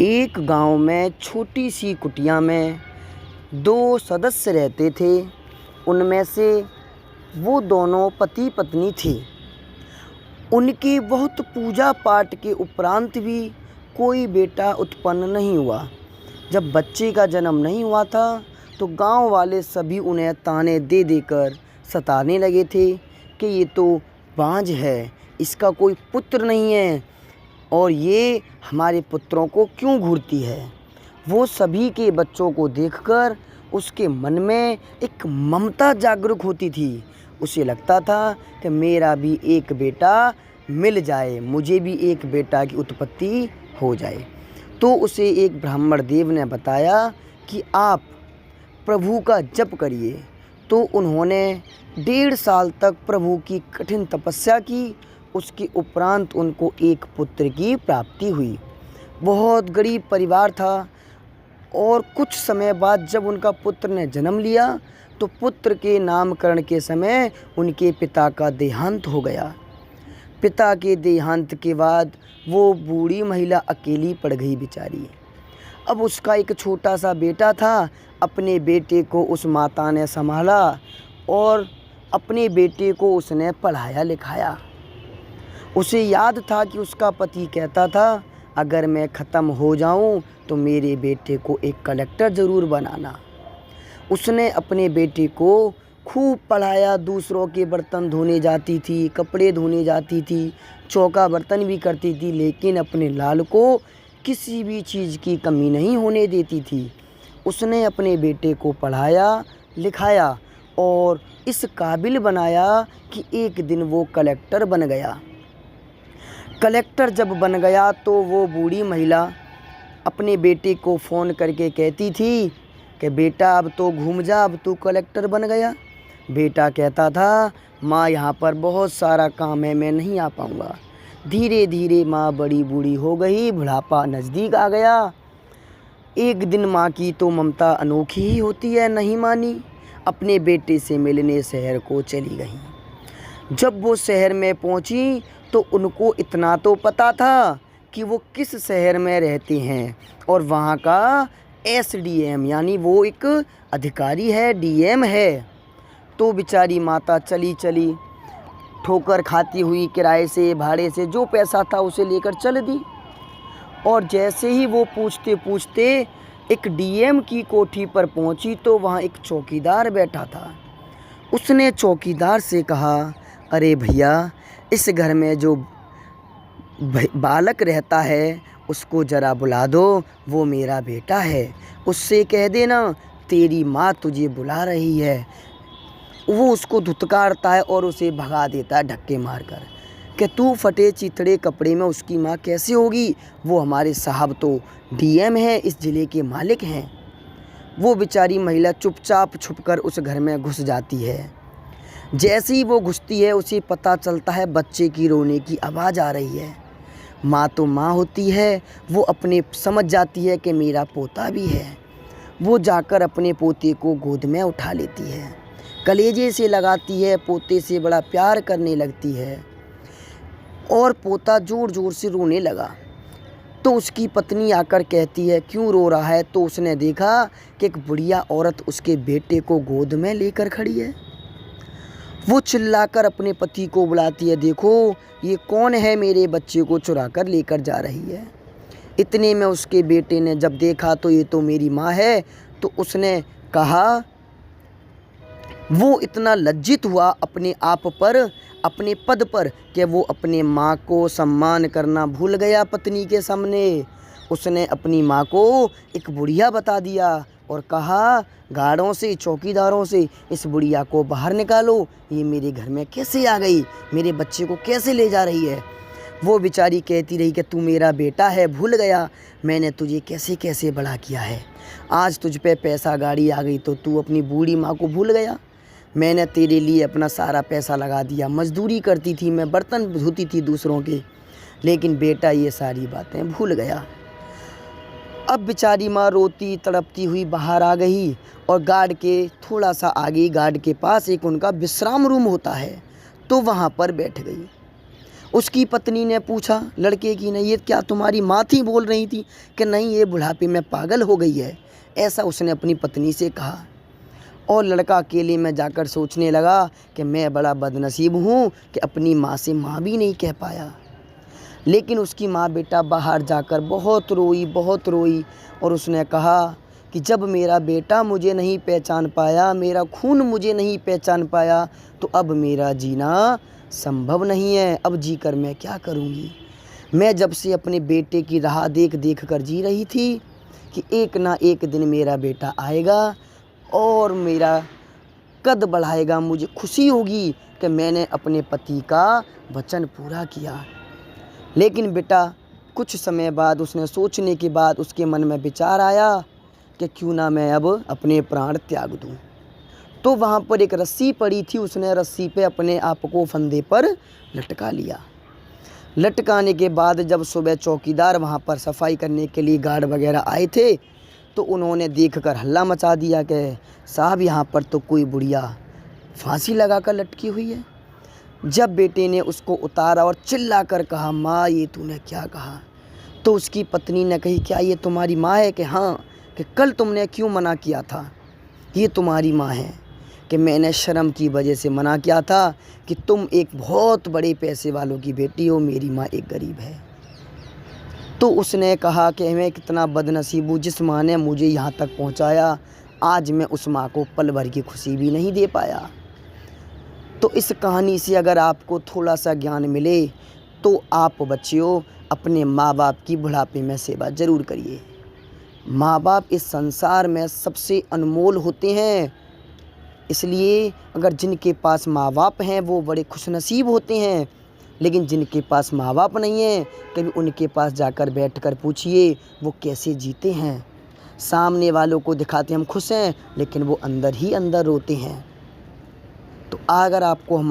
एक गांव में छोटी सी कुटिया में दो सदस्य रहते थे। उनमें से वो दोनों पति पत्नी थे। उनकी बहुत पूजा पाठ के उपरांत भी कोई बेटा उत्पन्न नहीं हुआ। जब बच्चे का जन्म नहीं हुआ था तो गांव वाले सभी उन्हें ताने दे देकर सताने लगे थे कि ये तो बांझ है, इसका कोई पुत्र नहीं है और ये हमारे पुत्रों को क्यों घूरती है। वो सभी के बच्चों को देखकर उसके मन में एक ममता जागरूक होती थी। उसे लगता था कि मेरा भी एक बेटा मिल जाए, मुझे भी एक बेटा की उत्पत्ति हो जाए। तो उसे एक ब्राह्मण देव ने बताया कि आप प्रभु का जप करिए। तो उन्होंने 1.5 साल तक प्रभु की कठिन तपस्या की। उसके उपरांत उनको एक पुत्र की प्राप्ति हुई। बहुत गरीब परिवार था और कुछ समय बाद जब उनका पुत्र ने जन्म लिया तो पुत्र के नामकरण के समय उनके पिता का देहांत हो गया। पिता के देहांत के बाद वो बूढ़ी महिला अकेली पड़ गई बेचारी। अब उसका एक छोटा सा बेटा था। अपने बेटे को उस माता ने संभाला और अपने बेटे को उसने पढ़ाया लिखाया। उसे याद था कि उसका पति कहता था, अगर मैं ख़त्म हो जाऊं तो मेरे बेटे को एक कलेक्टर ज़रूर बनाना। उसने अपने बेटे को खूब पढ़ाया। दूसरों के बर्तन धोने जाती थी, कपड़े धोने जाती थी, चौका बर्तन भी करती थी, लेकिन अपने लाल को किसी भी चीज़ की कमी नहीं होने देती थी। उसने अपने बेटे को पढ़ाया लिखाया और इस काबिल बनाया कि एक दिन वो कलेक्टर बन गया। कलेक्टर जब बन गया तो वो बूढ़ी महिला अपने बेटे को फ़ोन करके कहती थी कि बेटा अब तो घूम जा, अब तू कलेक्टर बन गया। बेटा कहता था, माँ यहाँ पर बहुत सारा काम है, मैं नहीं आ पाऊँगा। धीरे धीरे माँ बड़ी बूढ़ी हो गई, बुढ़ापा नज़दीक आ गया। एक दिन माँ की तो ममता अनोखी ही होती है, नहीं मानी, अपने बेटे से मिलने शहर को चली गई। जब वो शहर में पहुँची तो उनको इतना तो पता था कि वो किस शहर में रहते हैं और वहाँ का एसडीएम यानी वो एक अधिकारी है, डीएम है। तो बेचारी माता चली चली, ठोकर खाती हुई किराए से भाड़े से जो पैसा था उसे लेकर चल दी। और जैसे ही वो पूछते पूछते एक डीएम की कोठी पर पहुंची तो वहाँ एक चौकीदार बैठा था। उसने चौकीदार से कहा, अरे भैया, इस घर में जो बालक रहता है उसको ज़रा बुला दो, वो मेरा बेटा है। उससे कह देना तेरी माँ तुझे बुला रही है। वो उसको धुतकारता है और उसे भगा देता है धक्के मारकर कि तू फटे चिथड़े कपड़े में उसकी माँ कैसे होगी, वो हमारे साहब तो डीएम है, इस ज़िले के मालिक हैं। वो बेचारी महिला चुपचाप छुपकर उस घर में घुस जाती है। जैसे ही वो घुसती है उसे पता चलता है बच्चे की रोने की आवाज़ आ रही है। माँ तो माँ होती है, वो अपने समझ जाती है कि मेरा पोता भी है। वो जाकर अपने पोते को गोद में उठा लेती है, कलेजे से लगाती है, पोते से बड़ा प्यार करने लगती है और पोता ज़ोर ज़ोर से रोने लगा। तो उसकी पत्नी आकर कहती है, क्यों रो रहा है? तो उसने देखा कि एक बुढ़िया औरत उसके बेटे को गोद में लेकर खड़ी है। वो चिल्लाकर अपने पति को बुलाती है, देखो ये कौन है, मेरे बच्चे को चुरा कर लेकर जा रही है। इतने में उसके बेटे ने जब देखा तो ये तो मेरी माँ है, तो उसने कहा, वो इतना लज्जित हुआ अपने आप पर, अपने पद पर, कि वो अपने माँ को सम्मान करना भूल गया पत्नी के सामने। उसने अपनी माँ को एक बुढ़िया बता दिया और कहा, गार्डों से, चौकीदारों से इस बुढ़िया को बाहर निकालो, ये मेरे घर में कैसे आ गई, मेरे बच्चे को कैसे ले जा रही है। वो बेचारी कहती रही कि तू मेरा बेटा है, भूल गया मैंने तुझे कैसे कैसे बड़ा किया है। आज तुझ पे पैसा गाड़ी आ गई तो तू अपनी बूढ़ी माँ को भूल गया। मैंने तेरे लिए अपना सारा पैसा लगा दिया, मजदूरी करती थी मैं, बर्तन धोती थी दूसरों के, लेकिन बेटा ये सारी बातें भूल गया। अब बेचारी माँ रोती तड़पती हुई बाहर आ गई और गार्ड के थोड़ा सा आगे, गार्ड के पास एक उनका विश्राम रूम होता है, तो वहाँ पर बैठ गई। उसकी पत्नी ने पूछा लड़के की ने, ये क्या तुम्हारी माँ थी? बोल रही थी कि नहीं, ये बुढ़ापे में पागल हो गई है। ऐसा उसने अपनी पत्नी से कहा। और लड़का अकेले में जाकर सोचने लगा कि मैं बड़ा बदनसीब हूँ कि अपनी माँ से माँ भी नहीं कह पाया। लेकिन उसकी माँ बेटा बाहर जाकर बहुत रोई और उसने कहा कि जब मेरा बेटा मुझे नहीं पहचान पाया, मेरा खून मुझे नहीं पहचान पाया, तो अब मेरा जीना संभव नहीं है। अब जीकर मैं क्या करूँगी? मैं जब से अपने बेटे की राह देख कर जी रही थी कि एक ना एक दिन मेरा बेटा आएगा और मेरा कद बढ़ाएगा, मुझे खुशी होगी कि मैंने अपने पति का वचन पूरा किया। लेकिन बेटा कुछ समय बाद उसने सोचने के बाद उसके मन में विचार आया कि क्यों ना मैं अब अपने प्राण त्याग दूं। तो वहाँ पर एक रस्सी पड़ी थी, उसने रस्सी पे अपने आप को फंदे पर लटका लिया। लटकाने के बाद जब सुबह चौकीदार वहाँ पर सफाई करने के लिए गार्ड वगैरह आए थे तो उन्होंने देखकर हल्ला मचा दिया कि साहब यहाँ पर तो कोई बुढ़िया फांसी लगाकर लटकी हुई है। जब बेटे ने उसको उतारा और चिल्ला कर कहा, माँ ये तूने क्या कहा? तो उसकी पत्नी ने कही, क्या ये तुम्हारी माँ है? कि हाँ। कि कल तुमने क्यों मना किया था? ये तुम्हारी माँ है। कि मैंने शर्म की वजह से मना किया था कि तुम एक बहुत बड़े पैसे वालों की बेटी हो, मेरी माँ एक गरीब है। तो उसने कहा कि मैं कितना बदनसीब हूँ, जिस माँ ने मुझे यहाँ तक पहुँचाया, आज मैं उस माँ को पल भर की खुशी भी नहीं दे पाया। तो इस कहानी से अगर आपको थोड़ा सा ज्ञान मिले तो आप बच्चियों अपने माँ बाप की बुढ़ापे में सेवा ज़रूर करिए। माँ बाप इस संसार में सबसे अनमोल होते हैं, इसलिए अगर जिनके पास माँ बाप हैं वो बड़े खुशनसीब होते हैं। लेकिन जिनके पास माँ बाप नहीं हैं, कभी उनके पास जाकर बैठकर पूछिए वो कैसे जीते हैं। सामने वालों को दिखाते हम खुश हैं, लेकिन वो अंदर ही अंदर रोते हैं। तो अगर आपको हमारे